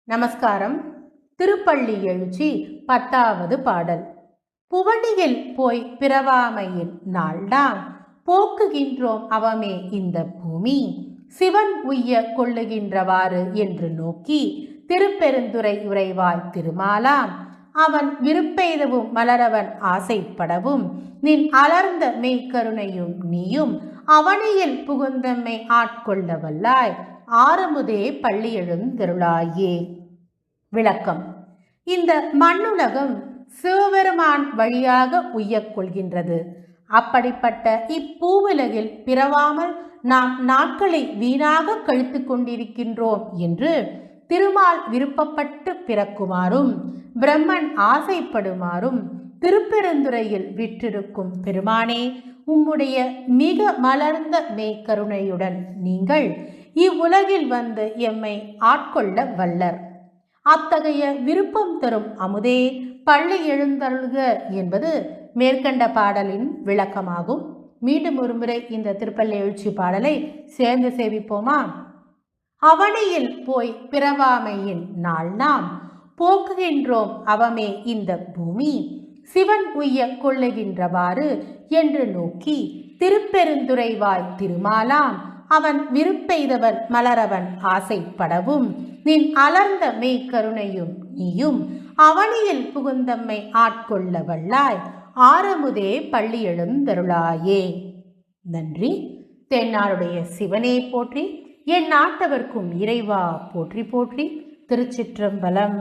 நமஸ்காரம். திருப்பள்ளி எழுச்சி 10வது பாடல். புவனியில் போய் பிறவாமையின் நாள்தான் போக்குகின்றோம் அவமே இந்த பூமி சிவன் உய்ய கொள்ளுகின்றவாறு என்று நோக்கி திருப்பெருந்துறை உறைவாய் திருமாலாம் அவன் விருப்பெய்தவும் மலரவன் ஆசைப்படவும் நின் அலர்ந்த மெய்கருணையும் நீயும் அவனியில் புகுந்தம்மை ஆட்கொள்ள வல்லாய் ஆரமுதே பள்ளி எழுந்தருளாயே. விளக்கம். இந்த மண்ணுலகம் சிவபெருமான் வழியாக உய்யக் கொள்கின்றது. அப்படிப்பட்ட இப்பூவுலகில் பிறவாமல் நாம் நாட்களை வீணாக கழித்து கொண்டிருக்கின்றோம் என்று திருமால் விருப்பப்பட்டு பிறக்குமாறும் பிரம்மன் ஆசைப்படுமாறும் திருப்பெருந்துறையில் விற்றிருக்கும் பெருமானே, உம்முடைய மிக மலர்ந்த மெய்கருணையுடன் நீங்கள் இவ்வுலகில் வந்து எம்மை ஆட்கொள்ள வல்லர். அத்தகைய விருப்பம் தரும் அமுதே பள்ளி எழுந்தருள்க என்பது மேற்கண்ட பாடலின் விளக்கமாகும். மீண்டும் ஒருமுறை இந்த திருப்பள்ளி எழுச்சி பாடலை சேர்ந்து சேவிப்போமா? அவனியில் போய் பிறவாமையின் நாள் நாம் போக்குகின்றோம் அவமே இந்த பூமி சிவன் உய்ய கொள்ளுகின்றவாறு என்று நோக்கி திருப்பெருந்துறைவாய் திருமாலாம் அவன் விருப்பெய்தவன் மலரவன் ஆசைப்படவும் நின் அலர்ந்த மெய்கருணையும் நீயும் அவனியில் புகுந்தம்மை ஆட்கொள்ள வல்லாய் ஆரமுதே பள்ளி எழுந்தருளாயே. நன்றி. தென்னாருடைய சிவனே போற்றி, என் நாட்டவர்க்கும் இறைவா போற்றி போற்றி. திருச்சிற்றம்பலம்.